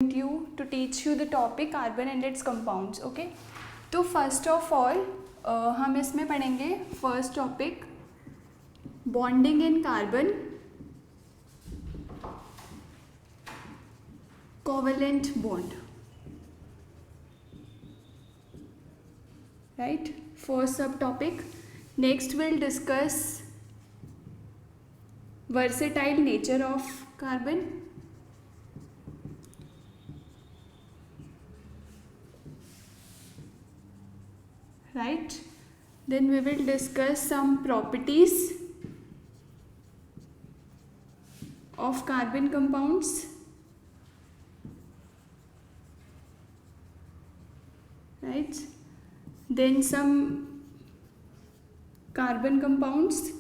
to teach you the topic carbon and its compounds. Okay, तो first of all हम इसमें पढ़ेंगे first topic bonding in carbon, covalent bond, right? First subtopic. Next we'll discuss versatile nature of carbon. Right, then we will discuss some properties of carbon compounds. Right, then some carbon compounds,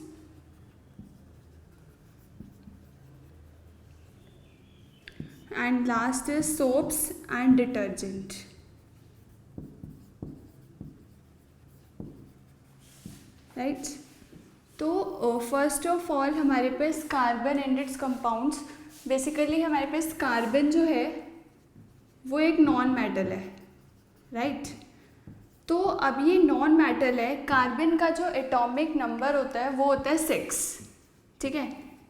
and last is soaps and detergent. Right, तो first of all हमारे पास carbon and its compounds. Basically हमारे पास carbon जो है वो एक non metal है, राइट. तो अब ये नॉन मेटल है. कार्बन का जो एटॉमिक नंबर होता है वो होता है 6. ठीक है,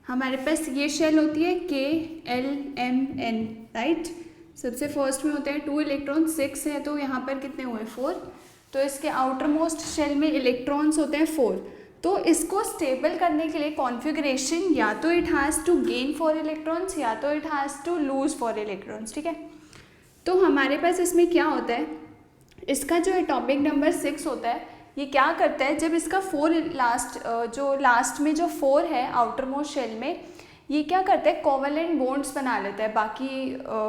हमारे पास ये शेल होती है KLMN, राइट. सबसे फर्स्ट में होते हैं 2 इलेक्ट्रॉन, 6 है तो यहाँ पर कितने हुए 4. तो इसके आउटर मोस्ट शेल में इलेक्ट्रॉन्स होते हैं 4. तो इसको स्टेबल करने के लिए कॉन्फ़िगरेशन या तो it has to gain 4 electrons या तो it has to lose 4 electrons. ठीक है, तो हमारे पास इसमें क्या होता है, इसका जो एटॉमिक नंबर 6 होता है ये क्या करता है, जब इसका 4 लास्ट में जो 4 है आउटर मोस्ट शेल में, ये क्या करता है कोवलेंट बॉन्ड्स बना लेता है बाकी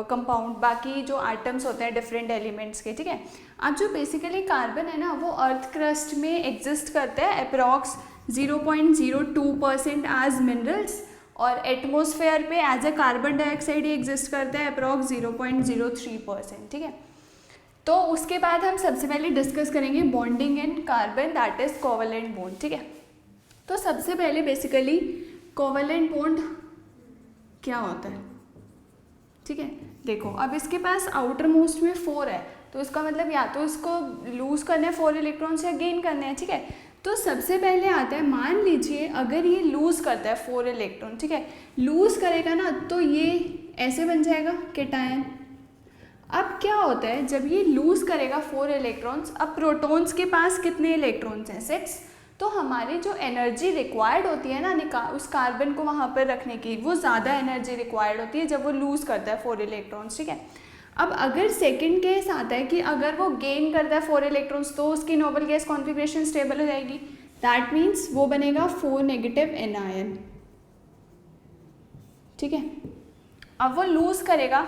कंपाउंड, बाकी जो एटम्स होते हैं डिफरेंट एलिमेंट्स के. ठीक है, अब जो बेसिकली कार्बन है ना वो अर्थ क्रस्ट में एग्जिस्ट करता है अप्रॉक्स 0.02% एज मिनरल्स, और एटमोसफेयर पे एज अ कार्बन डाइऑक्साइड ही एग्जिस्ट करता है अप्रॉक्स 0.03%. ठीक है, तो उसके बाद हम सबसे पहले डिस्कस करेंगे bonding in carbon, that is covalent bond. ठीक है, तो सबसे पहले बेसिकली कोवलेंट बॉन्ड क्या होता है. ठीक है, देखो अब इसके पास आउटर मोस्ट में 4 है, तो इसका मतलब या तो इसको लूज करना है 4 इलेक्ट्रॉन्स या गेन करने हैं. ठीक है, तो सबसे पहले आता है, मान लीजिए अगर ये लूज करता है 4 इलेक्ट्रॉन. ठीक है, लूज करेगा ना तो ये ऐसे बन जाएगा केटायन. अब क्या होता है जब ये लूज करेगा 4 इलेक्ट्रॉन्स, अब प्रोटॉन्स के पास कितने इलेक्ट्रॉन्स हैं 6. तो हमारी जो एनर्जी रिक्वायर्ड होती है ना उस कार्बन को वहाँ पर रखने की, वो ज़्यादा एनर्जी रिक्वायर्ड होती है जब वो लूज़ करता है 4 इलेक्ट्रॉन्स. ठीक है, अब अगर सेकंड केस आता है कि अगर वो गेन करता है 4 इलेक्ट्रॉन्स तो उसकी नोबल गैस कॉन्फ़िगरेशन स्टेबल हो जाएगी. दैट मीन्स वो बनेगा 4 नेगेटिव एनायन. ठीक है, अब वो लूज़ करेगा,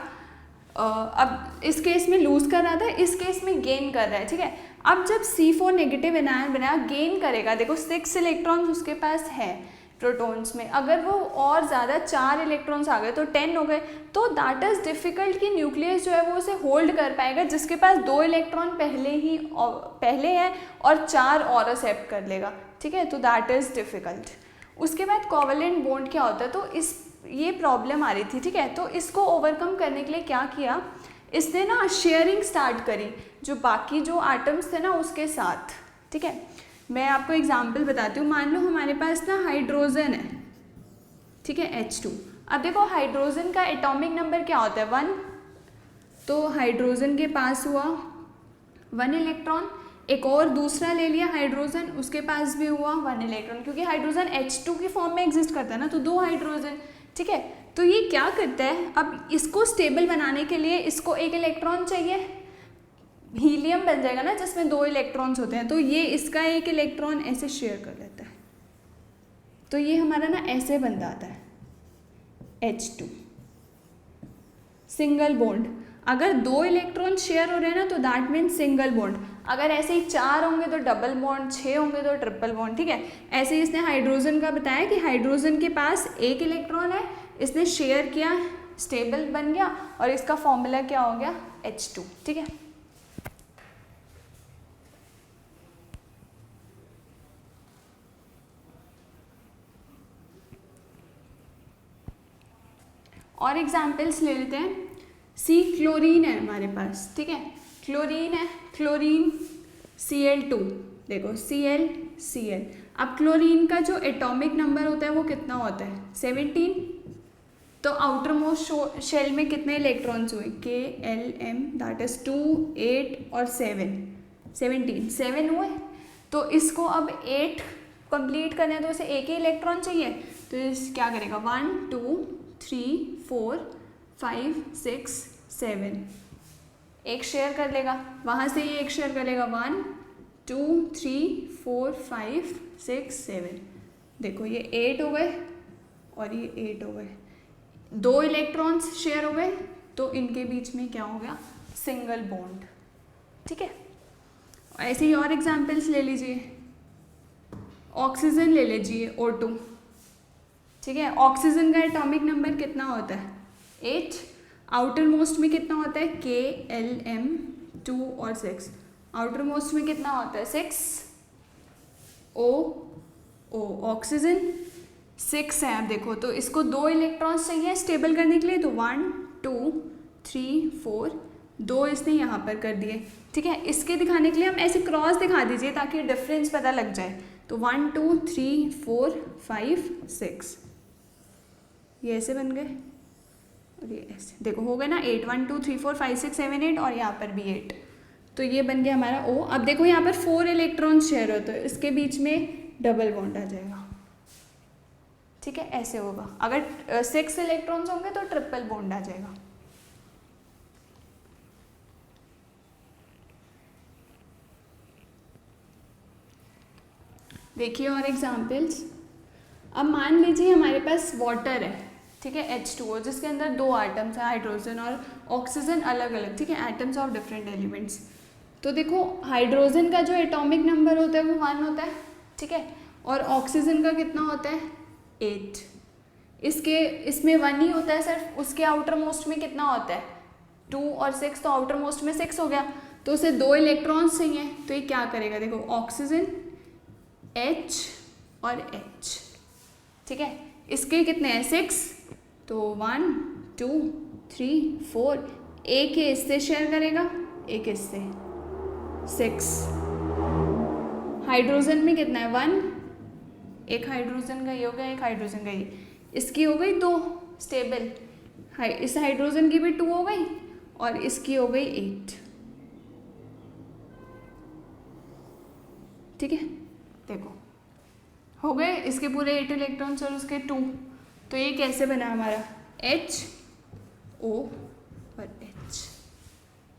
अब इस केस में लूज़ कर रहा था, इस केस में गेन कर रहा है. ठीक है, अब जब C4 नेगेटिव एनायन बनाया, गेन करेगा, देखो 6 इलेक्ट्रॉन्स उसके पास है प्रोटॉन्स में, अगर वो और ज़्यादा 4 इलेक्ट्रॉन्स आ गए तो 10 हो गए, तो दैट इज़ डिफ़िकल्ट कि न्यूक्लियस जो है वो उसे होल्ड कर पाएगा जिसके पास 2 इलेक्ट्रॉन पहले है और 4 और एक्सेप्ट कर लेगा. ठीक है, तो दैट इज़ डिफ़िकल्ट. उसके बाद कोवलेंट बॉन्ड क्या होता है, तो ये प्रॉब्लम आ रही थी. ठीक है, तो इसको ओवरकम करने के लिए क्या किया, इसने ना शेयरिंग स्टार्ट करी जो बाकी जो एटम्स थे ना उसके साथ. ठीक है, मैं आपको एग्जांपल बताती हूँ. मान लो हमारे पास ना हाइड्रोजन है. ठीक है, H2. अब देखो हाइड्रोजन का एटॉमिक नंबर क्या होता है 1, तो हाइड्रोजन के पास हुआ 1 इलेक्ट्रॉन. एक और दूसरा ले लिया हाइड्रोजन, उसके पास भी हुआ 1 इलेक्ट्रॉन, क्योंकि हाइड्रोजन H2 की फॉर्म में एग्जिस्ट करता है ना, तो 2 हाइड्रोजन. ठीक है, तो ये क्या करता है, अब इसको स्टेबल बनाने के लिए इसको 1 इलेक्ट्रॉन चाहिए, हीलियम बन जाएगा ना जिसमें 2 इलेक्ट्रॉन्स होते हैं, तो ये इसका 1 इलेक्ट्रॉन ऐसे शेयर कर लेता है, तो ये हमारा ना ऐसे बन जाता है H2 सिंगल बॉन्ड. अगर 2 इलेक्ट्रॉन शेयर हो रहे हैं ना तो दैट मीन्स सिंगल बॉन्ड. अगर ऐसे ही 4 होंगे तो डबल बॉन्ड, 6 होंगे तो ट्रिपल बॉन्ड. ठीक है, ऐसे ही इसने हाइड्रोजन का बताया कि हाइड्रोजन के पास 1 इलेक्ट्रॉन है, इसने शेयर किया, स्टेबल बन गया, और इसका फॉर्मूला क्या हो गया H2. ठीक है, और एग्जाम्पल्स ले लेते हैं. सी क्लोरीन है हमारे पास, ठीक है, क्लोरीन है, क्लोरीन Cl2, देखो Cl। अब क्लोरीन का जो एटॉमिक नंबर होता है वो कितना होता है 17। तो आउटर मोस्ट शेल में कितने इलेक्ट्रॉन्स हुए Klm, दैट इज 2, 8 और 17 7 हुए। तो इसको अब 8 कंप्लीट करना है तो इसे एक ही इलेक्ट्रॉन चाहिए, तो इस क्या करेगा 1 2 3 4 5 6 7, एक शेयर कर लेगा, वहाँ से ये एक शेयर करेगा 1 2 3 4 5 6 7, देखो ये 8 हो गए और ये 8 हो गए, 2 इलेक्ट्रॉन्स शेयर हो गए, तो इनके बीच में क्या हो गया सिंगल बॉन्ड, ठीक है। ऐसे ही और एग्जाम्पल्स ले लीजिए, ऑक्सीजन ले लीजिए O2, ठीक है, ऑक्सीजन का एटॉमिक नंबर कितना होता है 8, आउटर मोस्ट में कितना होता है Klm 2 और 6, आउटर मोस्ट में कितना होता है 6 O ऑक्सीजन 6 है। अब देखो तो इसको 2 इलेक्ट्रॉन्स चाहिए स्टेबल करने के लिए, तो 1 2 3 4, 2 इसने यहाँ पर कर दिए, ठीक है। इसके दिखाने के लिए हम ऐसे क्रॉस दिखा दीजिए ताकि डिफरेंस पता लग जाए, तो 1 2 3 4 5 6, ये ऐसे बन गए और ये ऐसे, देखो हो गए ना 8, 1 2 3 4 5 6 7 8 और यहाँ पर भी 8, तो ये बन गया हमारा O। अब देखो यहाँ पर 4 इलेक्ट्रॉन्स शेयर होते हैं, इसके बीच में डबल बॉन्ड आ जाएगा, ठीक है, ऐसे होगा। अगर 6 इलेक्ट्रॉन्स होंगे तो ट्रिपल बॉन्ड आ जाएगा। देखिए और एग्जाम्पल्स, अब मान लीजिए हमारे पास वाटर है, ठीक है, H2O, जिसके अंदर 2 एटम्स हैं, हाइड्रोजन और ऑक्सीजन अलग अलग, ठीक है, एटम्स ऑफ डिफरेंट एलिमेंट्स। तो देखो हाइड्रोजन का जो एटॉमिक नंबर होता है वो 1 होता है, ठीक है, और ऑक्सीजन का कितना होता है 8, इसमें 1 ही होता है सिर्फ, उसके आउटर मोस्ट में कितना होता है 2 और 6, तो आउटर मोस्ट में 6 हो गया, तो उसे 2 इलेक्ट्रॉन्स चाहिए, तो ये क्या करेगा, देखो ऑक्सीजन H और H, ठीक है, इसके कितने हैं 6, तो 1 2 3 4, एक ये इससे शेयर करेगा, एक इससे 6, हाइड्रोजन में कितना है 1, एक हाइड्रोजन का ये हो गया, एक हाइड्रोजन का ये, इसकी हो गई 2 स्टेबल, इस हाइड्रोजन की भी 2 हो गई और इसकी हो गई 8, ठीक है, देखो हो गए इसके पूरे 8 इलेक्ट्रॉन्स और उसके 2, तो ये कैसे बना हमारा HO और H,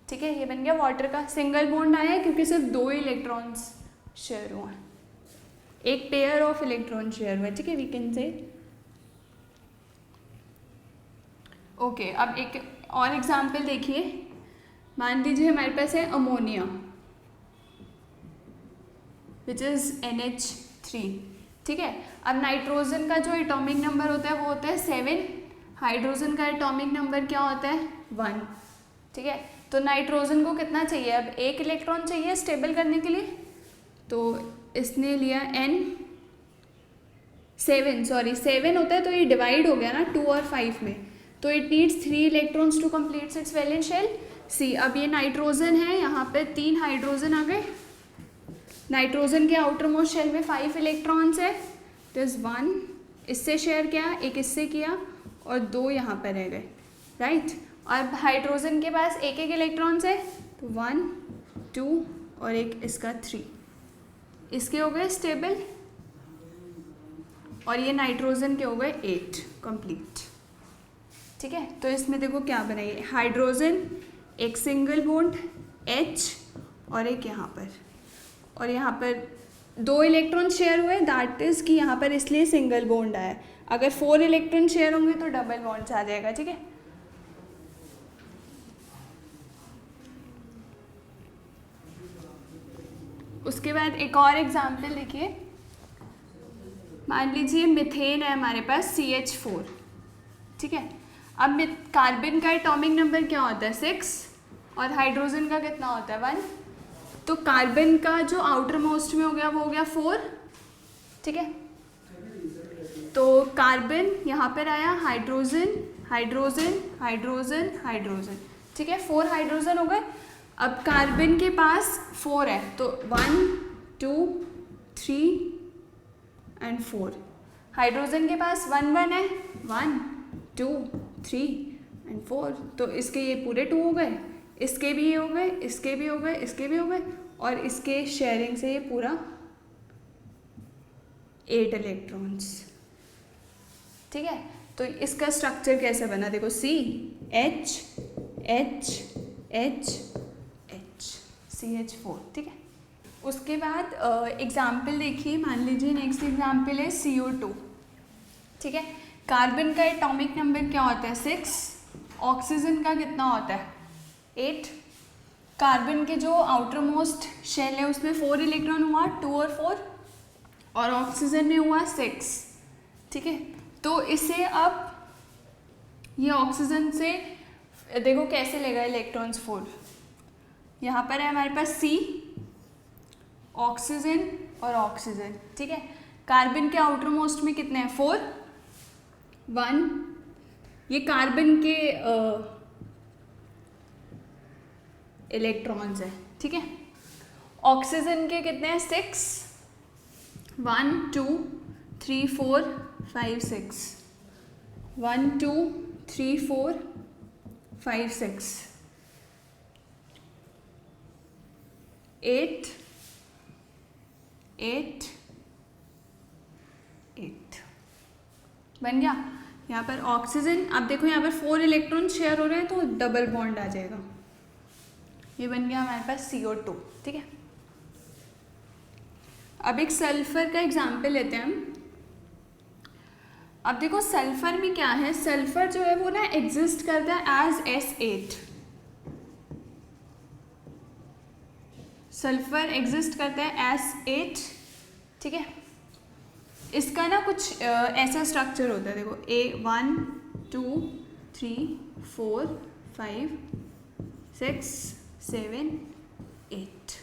ठीक है, ये बन गया वाटर का, सिंगल बॉन्ड आया है क्योंकि सिर्फ 2 इलेक्ट्रॉन्स शेयर हुआ, एक पेयर ऑफ इलेक्ट्रॉन शेयर हुआ, ठीक है, वी कैन से। ओके, अब एक और एग्जाम्पल देखिए, मान लीजिए हमारे पास है अमोनिया विच इज NH3, ठीक है। अब नाइट्रोजन का जो एटॉमिक नंबर होता है वो होता है 7, हाइड्रोजन का एटॉमिक नंबर क्या होता है 1, ठीक है। तो नाइट्रोजन को कितना चाहिए, अब एक इलेक्ट्रॉन चाहिए स्टेबल करने के लिए, तो इसने लिया सेवन होता है, तो ये डिवाइड हो गया ना 2 और 5 में, तो it needs 3 electrons to complete its valence shell C। अब ये नाइट्रोजन है, यहाँ पे 3 हाइड्रोजन आ गए, नाइट्रोजन के आउटर मोस्ट शेल में 5 इलेक्ट्रॉन्स है, तो इस 1 इससे शेयर किया, एक इससे किया और 2 यहाँ पर रह गए, राइट। और हाइड्रोजन के पास एक एक इलेक्ट्रॉन्स है, तो 1 2 और एक इसका 3, इसके हो गए स्टेबल और ये नाइट्रोजन के हो गए 8 कंप्लीट, ठीक है। तो इसमें देखो क्या बनाइए, हाइड्रोजन एक सिंगल बॉन्ड H और एक यहाँ पर, और यहाँ पर 2 इलेक्ट्रॉन शेयर हुए, दैट इज़ कि यहाँ पर इसलिए सिंगल बॉन्ड आया, अगर 4 इलेक्ट्रॉन शेयर होंगे तो डबल बॉन्ड्स आ जाएगा, ठीक है। उसके बाद एक और एग्जाम्पल देखिए, मान लीजिए मिथेन है हमारे पास CH4, ठीक है। अब कार्बन का एटॉमिक नंबर क्या होता है 6 और हाइड्रोजन का कितना होता है 1, तो कार्बन का जो आउटर मोस्ट में हो गया वो हो गया 4, ठीक है। तो कार्बन यहाँ पर आया, हाइड्रोजन हाइड्रोजन हाइड्रोजन हाइड्रोजन, ठीक है, 4 हाइड्रोजन हो गए। अब कार्बन के पास 4 है तो 1 2 3 एंड 4। हाइड्रोजन के पास 1 1 है, 1 2 3 एंड 4। तो इसके ये पूरे 2 हो गए, इसके भी ये हो गए, इसके भी हो गए, इसके भी हो गए, और इसके शेयरिंग से ये पूरा 8 इलेक्ट्रॉन्स। ठीक है, तो इसका स्ट्रक्चर कैसे बना, देखो C H H H H CH4। ठीक है, उसके बाद एग्जाम्पल देखिए, मान लीजिए नेक्स्ट एग्जाम्पल है CO2। ठीक है, कार्बन का एटॉमिक नंबर क्या होता है 6, ऑक्सीजन का कितना होता है 8। कार्बन के जो आउटर मोस्ट शेल है उसमें 4 इलेक्ट्रॉन हुआ, 2 और 4, और ऑक्सीजन में हुआ 6। ठीक है, तो इसे अब ये ऑक्सीजन से देखो कैसे लेगा इलेक्ट्रॉन्स 4। यहाँ पर है हमारे पास C, ऑक्सीजन और ऑक्सीजन। ठीक है, कार्बन के आउटर मोस्ट में कितने हैं 4 1, ये कार्बन के इलेक्ट्रॉन्स है। ठीक है, ऑक्सीजन के कितने हैं 6 1 2 3 4 5 6 1 2 3 4 5 6 8 8 8 बन गया। यहाँ पर ऑक्सीजन, अब देखो यहाँ पर 4 इलेक्ट्रॉन शेयर हो रहे हैं तो डबल बॉन्ड आ जाएगा, ये बन गया हमारे पास CO2। ठीक है, अब एक सल्फर का एग्जाम्पल लेते हैं हम। अब देखो सल्फर में क्या है, सल्फर जो है वो ना एग्जिस्ट करता है एज S8। सल्फर एग्जिस्ट करता है S8। ठीक है, इसका ना कुछ ऐसा स्ट्रक्चर होता है, देखो A 1 2 3 4 5 6 7 8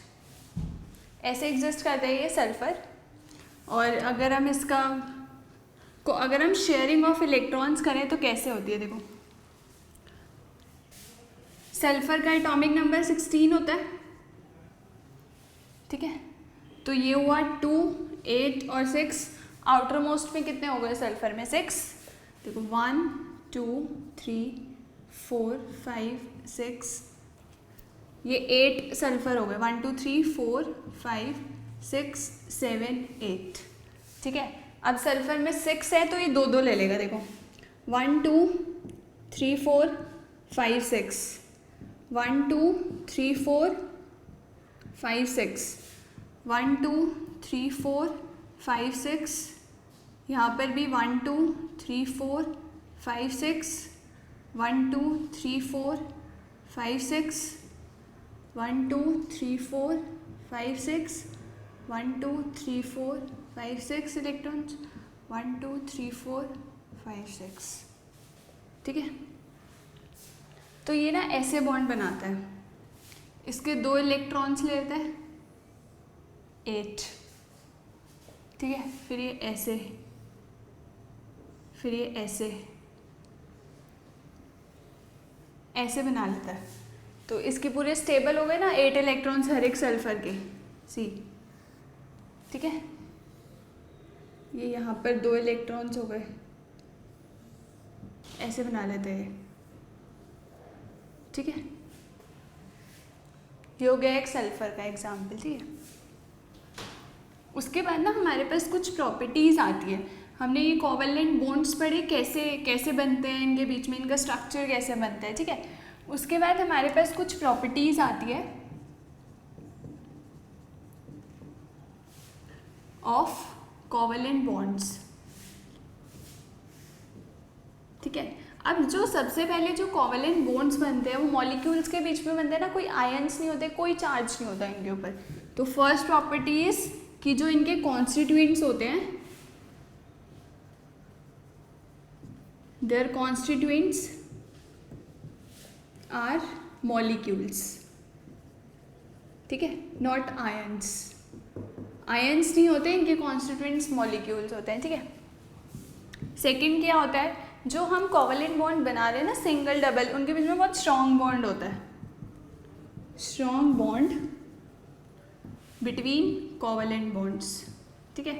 ऐसे एग्जिस्ट करता है ये सल्फर। और अगर हम इसका अगर हम शेयरिंग ऑफ इलेक्ट्रॉन्स करें तो कैसे होती है, देखो सल्फर का एटॉमिक नंबर 16 होता है। ठीक है, तो ये हुआ 2 8 और 6, आउटर मोस्ट में कितने हो गए सल्फर में 6। देखो 1 2 3 4 5 6, ये 8 सल्फर हो गए, 1 2 3 4 5 6 7 8। ठीक है, अब सल्फर में 6 है तो ये 2 2 ले लेगा, देखो 1 2 3 4 5 6 1 2 3 4 5 6 1 2 3 4 5 6, यहाँ पर भी 1 2 3 4 5 6 1 2 3 4 5 6 1 2 3 4 5 6 1 2 3 4 5 6 इलेक्ट्रॉन्स, 1 2 3 4 5 6। ठीक है, तो ये ना ऐसे बॉन्ड बनाता है, इसके 2 इलेक्ट्रॉन्स लेता है 8। ठीक है, फिर ये ऐसे, फिर ये ऐसे ऐसे बना लेता है, तो इसके पूरे स्टेबल हो गए ना 8 इलेक्ट्रॉन्स हर एक सल्फर के C। ठीक है, ये यहाँ पर 2 इलेक्ट्रॉन्स हो गए, ऐसे बना लेते हैं। ठीक है, ये हो गया एक सल्फर का एग्जाम्पल। ठीक है, उसके बाद ना हमारे पास कुछ प्रॉपर्टीज़ आती है। हमने ये कोवैलेंट बॉन्ड्स पढ़े कैसे कैसे बनते हैं, इनके बीच में इनका स्ट्रक्चर कैसे बनता है। ठीक है, उसके बाद हमारे पास कुछ प्रॉपर्टीज़ आती है ऑफ कोवैलेंट बॉन्ड्स। ठीक है, अब जो सबसे पहले जो कोवैलेंट बॉन्ड्स बनते हैं वो मॉलिक्यूल्स के बीच में बनते हैं ना, कोई आयंस नहीं होते, कोई चार्ज नहीं होता इनके ऊपर। तो फर्स्ट प्रॉपर्टी इज कि जो इनके कॉन्स्टिट्यूएंट्स होते हैं, देयर कॉन्स्टिट्यूएंट्स आर मॉलिक्यूल्स। ठीक है, नॉट आयंस। आयंस नहीं होते, इनके कॉन्स्टिट्यूएंट्स मॉलिक्यूल्स होते हैं। ठीक है, सेकंड क्या होता है, जो हम कोवलेंट बॉन्ड बना रहे हैं ना सिंगल डबल, उनके बीच में बहुत स्ट्रॉन्ग बॉन्ड होता है, strong bond between covalent bonds, ठीक है।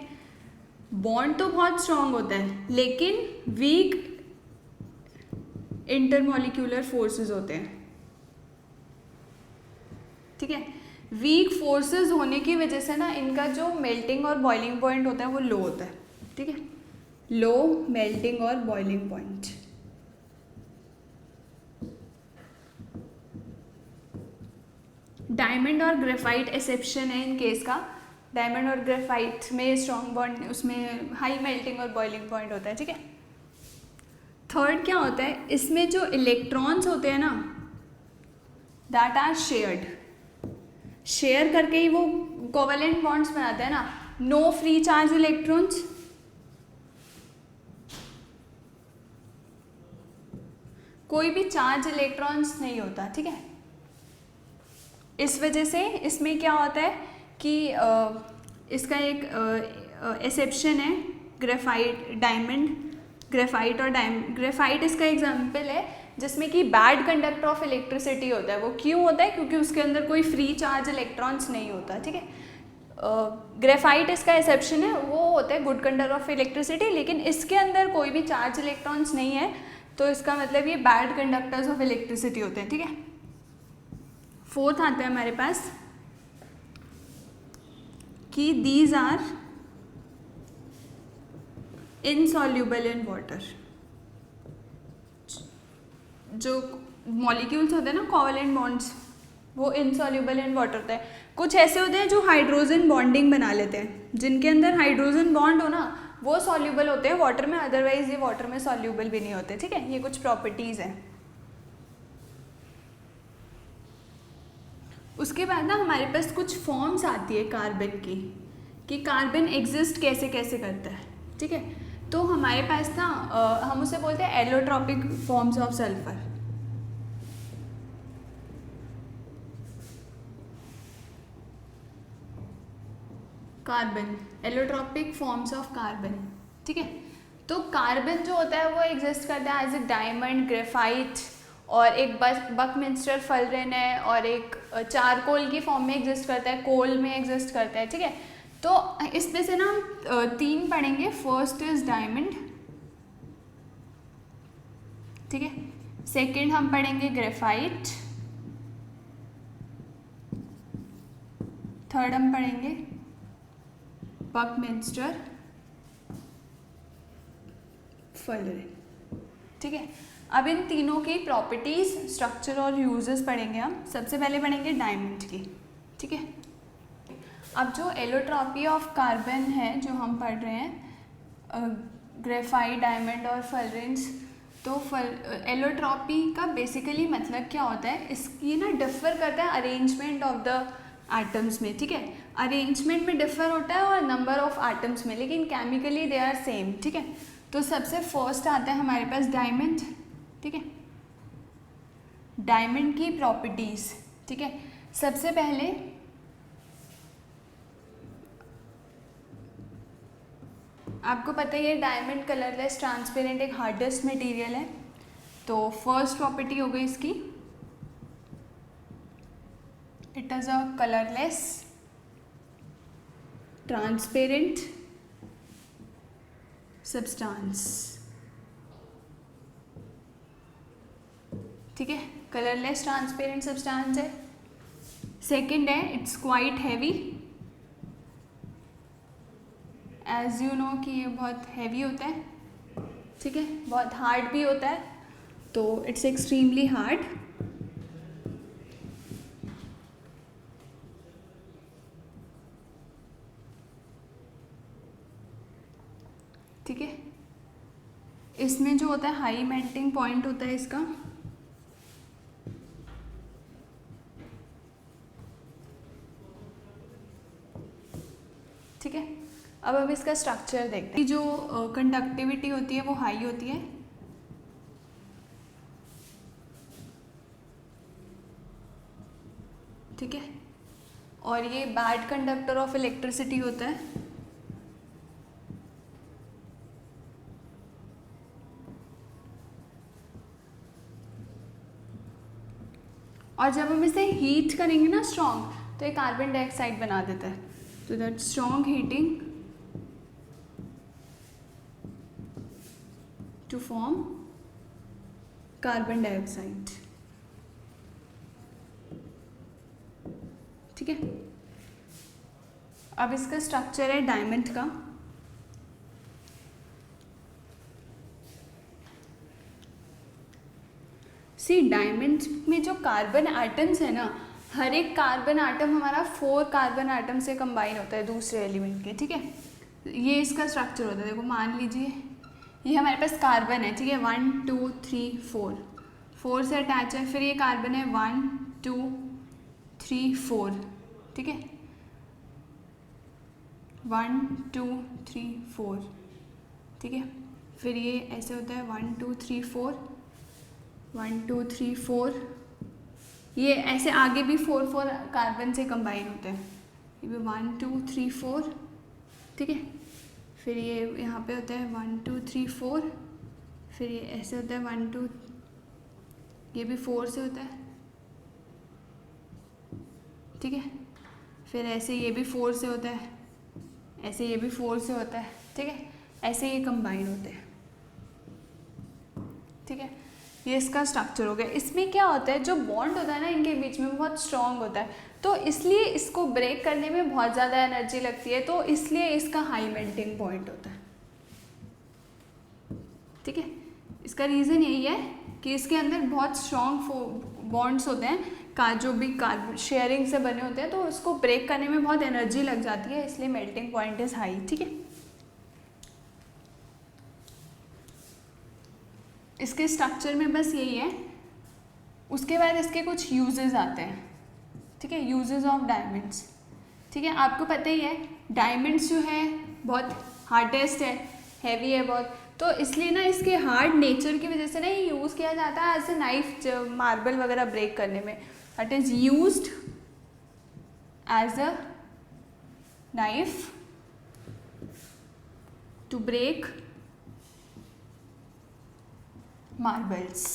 बॉन्ड तो बहुत स्ट्रॉन्ग होता है लेकिन वीक इंटरमॉलिक्यूलर फोर्सेस होते हैं, ठीक है। वीक फोर्सेस होने की वजह से ना इनका जो मेल्टिंग और बॉइलिंग पॉइंट होता है वो लो होता है, ठीक है, लो मेल्टिंग और बॉइलिंग पॉइंट। डायमंड और ग्रेफाइट एक्सेप्शन है इन केस का। डायमंड और ग्रेफाइट में स्ट्रॉन्ग बॉन्ड, उसमें हाई मेल्टिंग और बॉइलिंग पॉइंट होता है, ठीक है। थर्ड क्या होता है, इसमें जो इलेक्ट्रॉन्स होते हैं ना दैट आर शेयर्ड, शेयर करके ही वो कोवेलेंट बॉन्ड्स बनाते हैं ना। नो फ्री चार्ज इलेक्ट्रॉन्स, कोई भी चार्ज इलेक्ट्रॉन्स नहीं होता, ठीक है। इस वजह से इसमें क्या होता है कि इसका एक एक्सेप्शन है ग्रेफाइट, डायमंड, ग्रेफाइट और ग्रेफाइट इसका एग्जांपल है जिसमें कि बैड कंडक्टर ऑफ इलेक्ट्रिसिटी होता है। वो क्यों होता है? क्योंकि उसके अंदर कोई फ्री चार्ज इलेक्ट्रॉन्स नहीं होता, ठीक है। ग्रेफाइट इसका एक्सेप्शन है, वो होता है गुड कंडक्टर ऑफ इलेक्ट्रिसिटी, लेकिन इसके अंदर कोई भी चार्ज इलेक्ट्रॉन्स नहीं है, तो इसका मतलब ये बैड कंडक्टर्स ऑफ इलेक्ट्रिसिटी होते हैं, ठीक है। फोर्थ आता है हमारे पास कि these are insoluble in water. जो मॉलिक्यूल्स होते हैं ना कोवेलेंट बॉन्ड्स, वो इनसॉल्यूबल इन वाटर होते हैं। कुछ ऐसे होते हैं जो हाइड्रोजन बॉन्डिंग बना लेते हैं, जिनके अंदर हाइड्रोजन बॉन्ड हो ना वो सॉल्यूबल होते हैं वाटर में, अदरवाइज ये वाटर में सॉल्यूबल भी नहीं होते, ठीक है। ये कुछ प्रॉपर्टीज़ हैं। उसके बाद ना हमारे पास कुछ फॉर्म्स आती है कार्बन की, कि कार्बन एग्जिस्ट कैसे कैसे करता है, ठीक है। तो हमारे पास ना हम उसे बोलते हैं allotropic forms of sulphur. Carbon, allotropic forms of carbon, ठीक है। तो कार्बन जो होता है वो एग्जिस्ट करता है एज ए डायमंड, ग्रेफाइट, और एक बकमिंस्टर फलरेन है, और एक चारकोल की फॉर्म में एग्जिस्ट करता है, कोल में एग्जिस्ट करता है, ठीक है। तो इसमें से ना हम तीन पढ़ेंगे। फर्स्ट इज डायमंड, ठीक है। सेकंड हम पढ़ेंगे ग्रेफाइट, थर्ड हम पढ़ेंगे बकमिंस्टर फलरेन, ठीक है। अब इन तीनों की प्रॉपर्टीज, स्ट्रक्चर और यूजेस पढ़ेंगे हम। सबसे पहले पढ़ेंगे डायमंड की, ठीक है। अब जो एलोट्रॉपी ऑफ कार्बन है जो हम पढ़ रहे हैं, ग्रेफाइट, डायमंड और फलरेन्स, तो एलोट्रॉपी का बेसिकली मतलब क्या होता है, इसकी ना डिफर करता है अरेंजमेंट ऑफ द एटम्स में, ठीक है। अरेंजमेंट में डिफर होता है और नंबर ऑफ एटम्स में, लेकिन केमिकली दे आर सेम, ठीक है। तो सबसे फर्स्ट आता है हमारे पास डायमंड, ठीक है। डायमंड की प्रॉपर्टीज, ठीक है। सबसे पहले आपको पता ही है डायमंड कलरलेस ट्रांसपेरेंट एक हार्डेस्ट मटेरियल है। तो फर्स्ट प्रॉपर्टी हो गई इसकी, it is a colourless transparent substance, ठीक है। कलरलेस ट्रांसपेरेंट सब्सटेंस है। सेकंड है it's quite heavy, as you know कि ये बहुत हैवी होता है, ठीक है। बहुत हार्ड भी होता है, तो इट्स एक्सट्रीमली हार्ड। ठीक है। इसमें जो होता है हाई मेल्टिंग पॉइंट होता है इसका, ठीक है। अब हम इसका स्ट्रक्चर देखते हैं। जो कंडक्टिविटी होती है वो हाई होती है, ठीक है। और ये बैड कंडक्टर ऑफ इलेक्ट्रिसिटी होता है, और जब हम इसे हीट करेंगे ना स्ट्रॉन्ग, तो ये कार्बन डाइऑक्साइड बना देता है। तो that strong heating to form carbon dioxide. ठीक है, अब इसका स्ट्रक्चर है डायमंड का। सी डायमंड में जो कार्बन एटम्स है ना, हर एक कार्बन एटम हमारा 4 कार्बन एटम से कंबाइन होता है दूसरे एलिमेंट के। ठीक है, ये इसका स्ट्रक्चर होता है। देखो मान लीजिए ये हमारे पास कार्बन है, ठीक है, 1 2 3 4 से अटैच है, फिर ये कार्बन है 1 2 3 4, ठीक है, 1 2 3 4, ठीक है, फिर ये ऐसे होता है 1 2 3 4 1 2 3 4, ये ऐसे आगे भी 4 कार्बन से कंबाइन होते हैं, ये भी 1 2 3 4, ठीक है, फिर ये यहाँ पे होता है 1 2 3 4, फिर ये ऐसे होता है 1 2, ये भी 4 से होता है, ठीक है, फिर ऐसे ये भी 4 से होता है, ऐसे ये भी 4 से होता है, ठीक है, ऐसे ये कंबाइन होते हैं। ठीक है, ये इसका स्ट्रक्चर हो गया। इसमें क्या होता है, जो बॉन्ड होता है ना इनके बीच में बहुत स्ट्रॉन्ग होता है, तो इसलिए इसको ब्रेक करने में बहुत ज़्यादा एनर्जी लगती है, तो इसलिए इसका हाई मेल्टिंग पॉइंट होता है। ठीक है, इसका रीज़न यही है कि इसके अंदर बहुत स्ट्रॉन्ग बॉन्ड्स होते हैं, जो भी कार्बन शेयरिंग से बने होते हैं, तो उसको ब्रेक करने में बहुत एनर्जी लग जाती है, इसलिए मेल्टिंग पॉइंट इज़ हाई। ठीक है, इसके स्ट्रक्चर में बस यही है। उसके बाद इसके कुछ यूजेस आते हैं। ठीक है, यूजेस ऑफ डायमंड्स। ठीक है, आपको पता ही है डायमंड्स जो है बहुत हार्डेस्ट है, हैवी है बहुत, तो इसलिए ना इसके हार्ड नेचर की वजह से ना ये यूज़ किया जाता है एज ए नाइफ मार्बल वगैरह ब्रेक करने में। It is used as a knife to break marbles.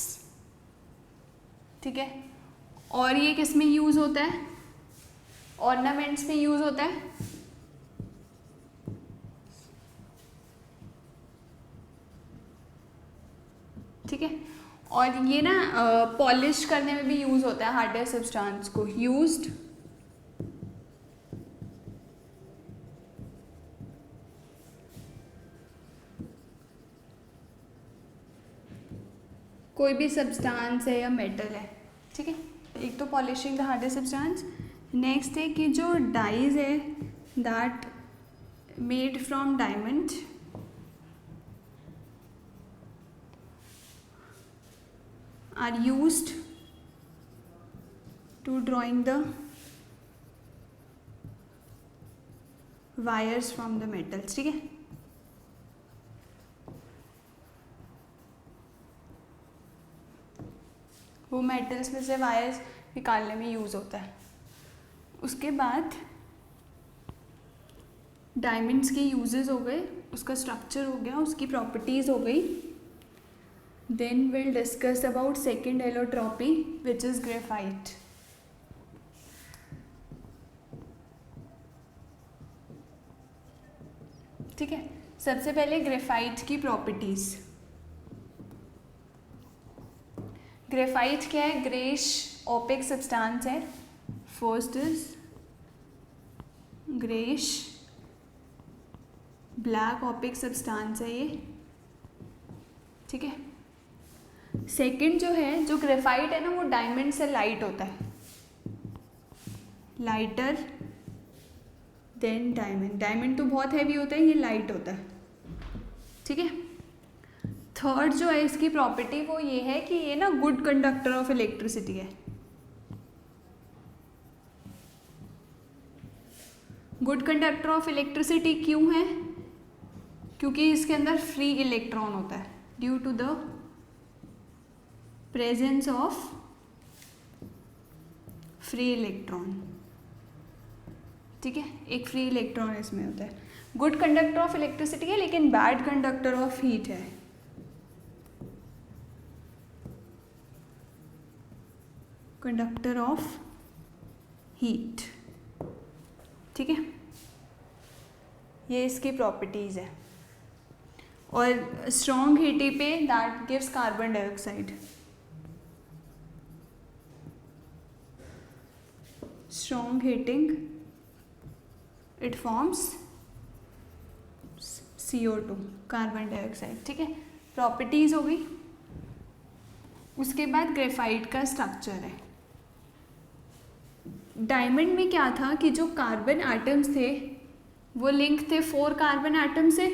ठीक है, और ये किस में यूज़ होता है, ऑर्नामेंट्स में यूज़ होता है। ठीक है, और ये ना पॉलिश करने में भी यूज़ होता है, हार्डर सब्सटेंस को यूज्ड कोई भी सब्सटेंस है या मेटल है। ठीक है, एक तो polishing the harder substance, next है कि जो डाइज है that made from diamond are used to drawing the wires from the metals। ठीक है, वो मेटल्स में से वायर्स निकालने में यूज़ होता है। उसके बाद डायमंड्स के यूजेस हो गए, उसका स्ट्रक्चर हो गया, उसकी प्रॉपर्टीज़ हो गई। Then we'll discuss about second allotropy, which is graphite। ठीक है, सबसे पहले ग्रेफाइट की प्रॉपर्टीज। ग्रेफाइट क्या है, ग्रेश ओपेक सब्सटेंस है। First is greyish black opaque substance है ये। ठीक है, सेकंड जो है, जो ग्रेफाइट है ना, वो डायमंड से लाइट होता है, लाइटर देन डायमंड। डायमंड तो बहुत हैवी होता है, ये लाइट होता है। ठीक है, थर्ड जो है इसकी प्रॉपर्टी वो ये है कि ये ना गुड कंडक्टर ऑफ इलेक्ट्रिसिटी है। गुड कंडक्टर ऑफ इलेक्ट्रिसिटी क्यों है, क्योंकि इसके अंदर फ्री इलेक्ट्रॉन होता है, due to the presence of free electron. ठीक है, एक फ्री इलेक्ट्रॉन इसमें होता है। गुड कंडक्टर ऑफ इलेक्ट्रिसिटी है, लेकिन बैड कंडक्टर ऑफ हीट है। कंडक्टर ऑफ हीट, ठीक है, ये इसकी प्रॉपर्टीज़ है। और स्ट्रॉन्ग हीटी पे that gives carbon dioxide, strong heating it forms CO2 carbon dioxide, ठीक है, प्रॉपर्टीज़ हो गई। उसके बाद ग्रेफाइट का स्ट्रक्चर है। डायमंड में क्या था कि जो कार्बन एटम्स थे वो लिंक थे 4 कार्बन एटम से,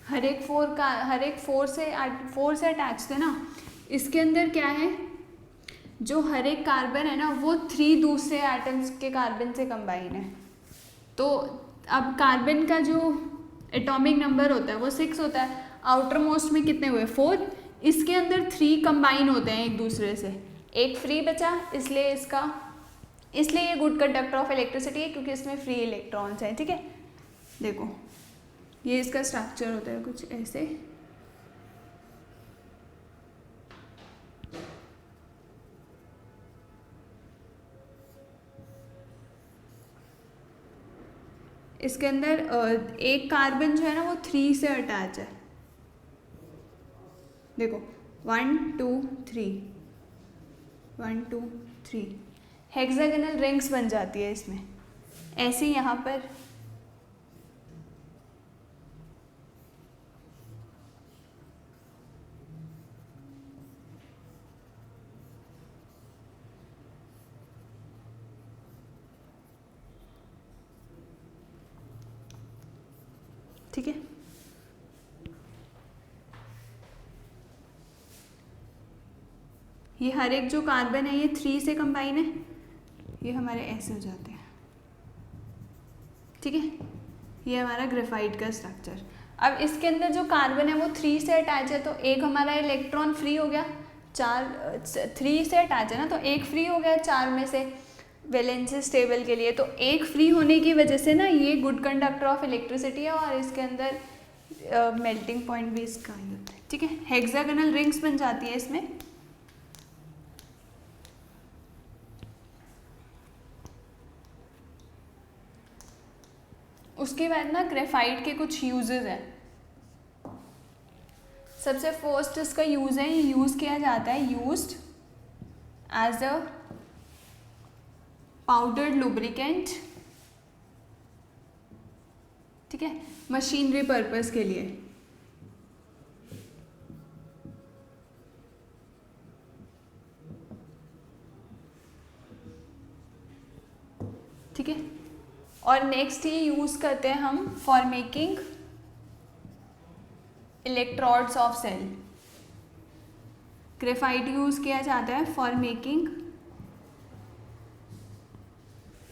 हर एक फोर से अटैच थे ना। इसके अंदर क्या है, जो हर एक कार्बन है ना वो 3 दूसरे एटम्स के कार्बन से कंबाइन है। तो अब कार्बन का जो एटॉमिक नंबर होता है वो 6 होता है, आउटर मोस्ट में कितने हुए 4, इसके अंदर 3 कंबाइन होते हैं एक दूसरे से, एक फ्री बचा, इसलिए ये गुड कंडक्टर ऑफ इलेक्ट्रिसिटी है क्योंकि इसमें फ्री इलेक्ट्रॉन्स हैं, ठीक है। देखो ये इसका स्ट्रक्चर होता है कुछ ऐसे, इसके अंदर एक कार्बन जो है ना वो 3 से अटैच है। देखो 1 2 3 1 2 3 हेक्सागोनल रिंग्स बन जाती है इसमें, ऐसे यहाँ पर ठीक है। ये हर एक जो कार्बन है ये 3 से कंबाइन है, ये हमारे ऐसे हो जाते हैं, ठीक है। ये हमारा ग्रेफाइट का स्ट्रक्चर। अब इसके अंदर जो कार्बन है वो 3 से अटैच है, तो एक हमारा इलेक्ट्रॉन फ्री हो गया, 3 से अटैच है ना, तो एक फ्री हो गया 4 में से वैलेंसी टेबल के लिए। तो एक फ्री होने की वजह से ना ये गुड कंडक्टर ऑफ इलेक्ट्रिसिटी है, और इसके अंदर मेल्टिंग पॉइंट भी इसका ही होता है, ठीक है। हेक्सागोनल रिंग्स बन जाती है इसमें। उसके बाद ना ग्रेफाइट के कुछ यूजेस हैं। सबसे फर्स्ट इसका यूज है, ये यूज किया जाता है, used as a powdered lubricant, ठीक है, मशीनरी पर्पस के लिए। ठीक है, और नेक्स्ट ये यूज करते हैं हम for making electrodes of cell. Graphite use किया जाता है for making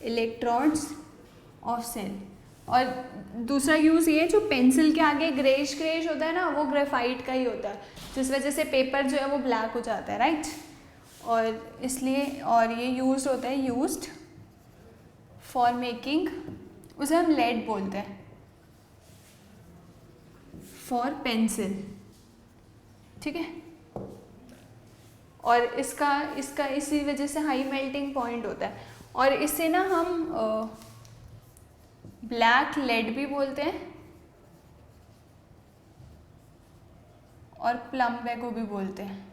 electrodes of cell. और दूसरा यूज़ ये, जो पेंसिल के आगे ग्रेश ग्रेश होता है ना, वो ग्रेफाइट का ही होता है, जिस वजह से पेपर जो है वो ब्लैक हो जाता है, राइट। और इसलिए, और ये यूज्ड होता है, यूज्ड फॉर मेकिंग, उसे हम लेड बोलते हैं, फॉर पेंसिल, ठीक है। और इसका इसी वजह से हाई मेल्टिंग पॉइंट होता है, और इसे ना हम ब्लैक लेड भी बोलते हैं और प्लम बैगो भी बोलते हैं,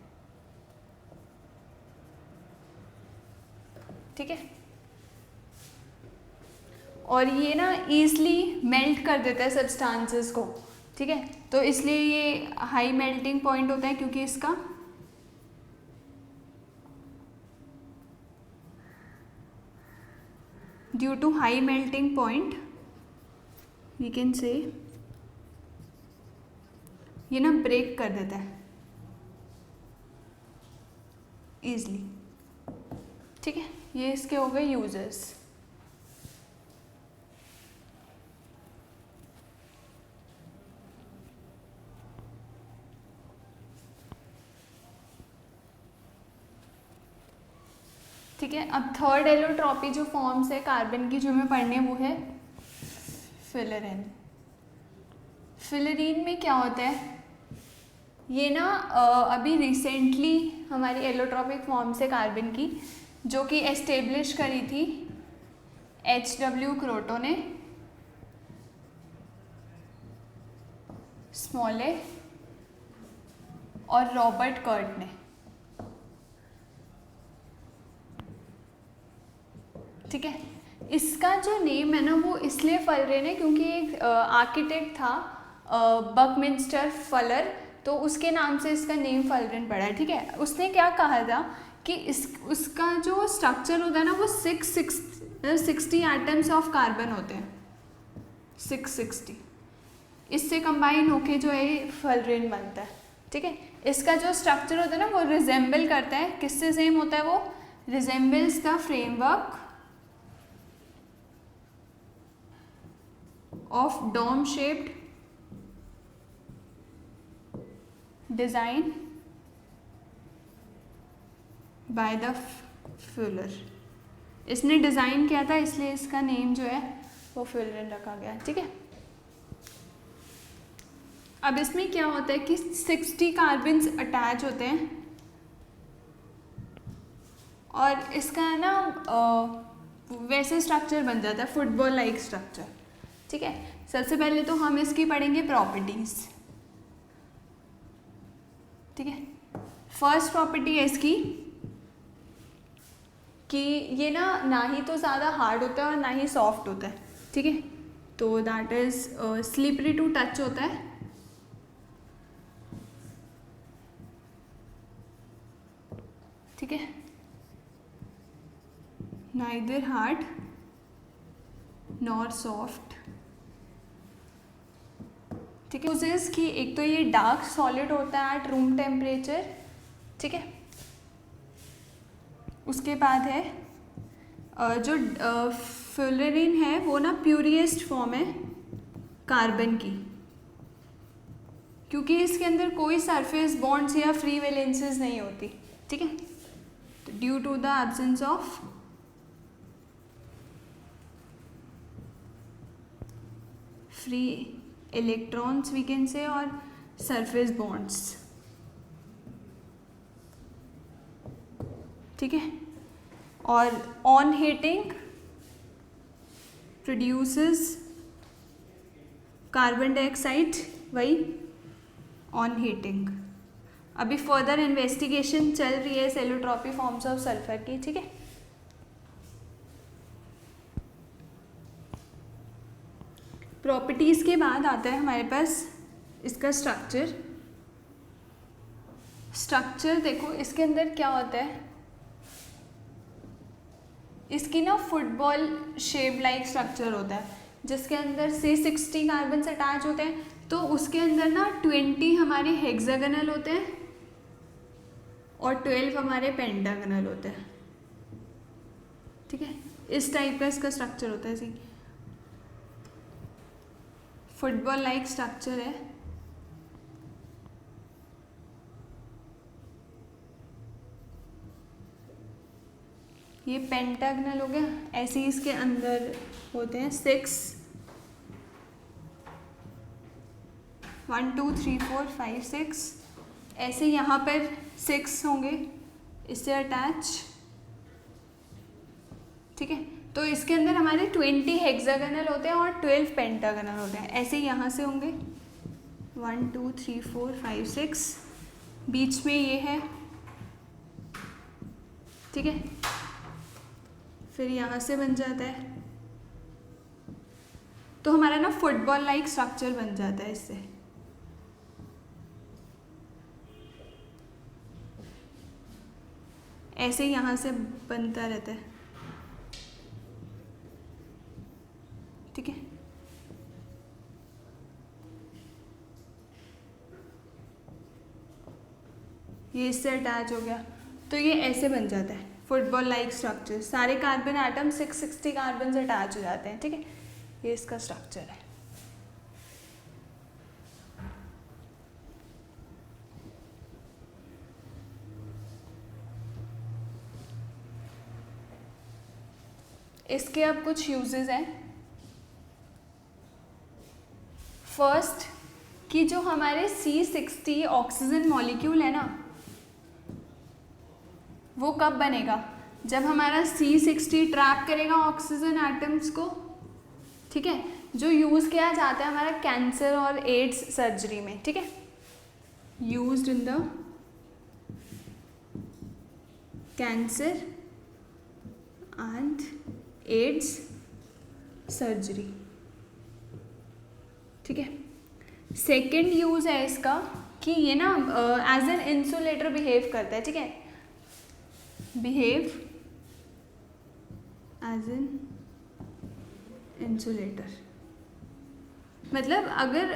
ठीक है। और ये ना ईजली मेल्ट कर देता है सब्सटेंसेस को, ठीक है, तो इसलिए ये हाई मेल्टिंग पॉइंट होता है, क्योंकि इसका due to high melting point we can say ये ना ब्रेक कर देता है ईजली, ठीक है। ये इसके हो गए यूजर्स। ठीक है, अब थर्ड एलोट्रॉपी जो फॉर्म्स है कार्बन की जो हमें पढ़नी है वो है फिलरीन। फिलरीन में क्या होता है, ये ना अभी रिसेंटली हमारी एलोट्रॉपिक फॉर्म से कार्बन की, जो कि एस्टेब्लिश करी थी H.W. क्रोटो ने, स्मॉले और रॉबर्ट कर्ट ने। ठीक है, इसका जो नेम है ना वो इसलिए फलरेन है क्योंकि एक आर्किटेक्ट था बकमिंस्टर फलर, तो उसके नाम से इसका नेम फलरेन पड़ा है। ठीक है, उसने क्या कहा था कि उसका जो स्ट्रक्चर होता है ना वो 660 एटम्स ऑफ कार्बन होते हैं, 660, इससे कंबाइन होके जो है फलरेन बनता है। ठीक है, इसका जो स्ट्रक्चर होता है ना वो रिजेंबल करता है, किससे सेम होता है, वो resembles the framework of dome shaped design by the Fuller। इसने डिज़ाइन किया था इसलिए इसका नेम जो है वो फ्यूलर रखा गया। ठीक है, अब इसमें क्या होता है कि 60 कार्बन्स अटैच होते हैं और इसका है ना वैसे स्ट्रक्चर बन जाता है, फुटबॉल लाइक स्ट्रक्चर। ठीक है, सबसे पहले तो हम इसकी पढ़ेंगे प्रॉपर्टीज। ठीक है, फर्स्ट प्रॉपर्टी है इसकी कि ये ना ही तो ज़्यादा हार्ड होता है और ना ही सॉफ्ट होता है। ठीक है, तो that is slippery to touch होता है। ठीक है, नाइदर हार्ड नॉर सॉफ्ट। ठीक है, यूजेस कि एक तो ये डार्क सॉलिड होता है एट रूम टेम्परेचर। ठीक है, उसके बाद है जो फ्यूलरीन है वो ना प्यूरिएस्ट फॉर्म है कार्बन की, क्योंकि इसके अंदर कोई सरफेस बॉन्ड्स या फ्री वैलेंसेस नहीं होती। ठीक है, due to the absence of free electrons we can say और सरफेस बॉन्ड्स। ठीक है, और on heating produces carbon dioxide, वही ऑन हीटिंग। अभी फर्दर इन्वेस्टिगेशन चल रही है सेलोट्रॉपी फॉर्म्स ऑफ सल्फर की। ठीक है, प्रॉपर्टीज़ के बाद आता है हमारे पास इसका स्ट्रक्चर। स्ट्रक्चर देखो इसके अंदर क्या होता है, इसकी ना फुटबॉल शेप लाइक स्ट्रक्चर होता है जिसके अंदर से 60 कार्बन अटैच होते हैं, तो उसके अंदर ना 20 हमारे हेक्सागोनल होते हैं और 12 हमारे पेंटागोनल होते हैं। ठीक है, इस टाइप का इसका स्ट्रक्चर होता है, सी फुटबॉल लाइक स्ट्रक्चर है। ये पेंटागोनल हो गया, ऐसे ही इसके अंदर होते हैं 6, 1 2 3 4 5 6, ऐसे यहाँ पर 6 होंगे इससे अटैच। ठीक है, तो इसके अंदर हमारे 20 हेक्सागोनल होते हैं और 12 पेंटागोनल होते हैं। ऐसे ही यहाँ से होंगे 1 2 3 4 5 6, बीच में ये है। ठीक है, फिर यहाँ से बन जाता है, तो हमारा ना फुटबॉल लाइक स्ट्रक्चर बन जाता है इससे। ऐसे ही यहाँ से बनता रहता है। ठीक है, ये इससे अटैच हो गया, तो ये ऐसे बन जाता है फुटबॉल लाइक स्ट्रक्चर। सारे कार्बन एटम 660 कार्बन से अटैच हो जाते हैं। ठीक है, ये इसका स्ट्रक्चर है। इसके अब कुछ यूजेस हैं। फर्स्ट, कि जो हमारे C60 ऑक्सीजन मॉलिक्यूल है ना, वो कब बनेगा, जब हमारा C60 ट्रैप करेगा ऑक्सीजन एटम्स को, ठीक है, जो यूज़ किया जाता है हमारा कैंसर और एड्स सर्जरी में, ठीक है, used in the cancer and AIDS surgery, ठीक है। सेकेंड यूज़ है इसका कि ये ना एज एन इंसुलेटर बिहेव करता है, ठीक है, बिहेव एज एन इंसुलेटर, मतलब अगर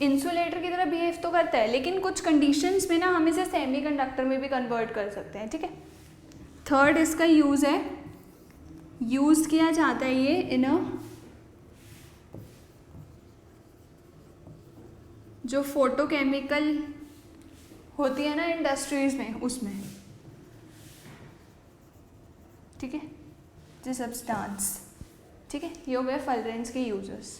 इंसुलेटर की तरह बिहेव तो करता है, लेकिन कुछ कंडीशंस में ना हम इसे सेमीकंडक्टर में भी कन्वर्ट कर सकते हैं, ठीक है। थर्ड इसका यूज़ है, यूज़ किया जाता है ये इन अ, जो फोटोकेमिकल होती है ना इंडस्ट्रीज में, उसमें, ठीक है, जो सब्सटेंस, ठीक है। ये हो गए फुलरेंस के यूजर्स।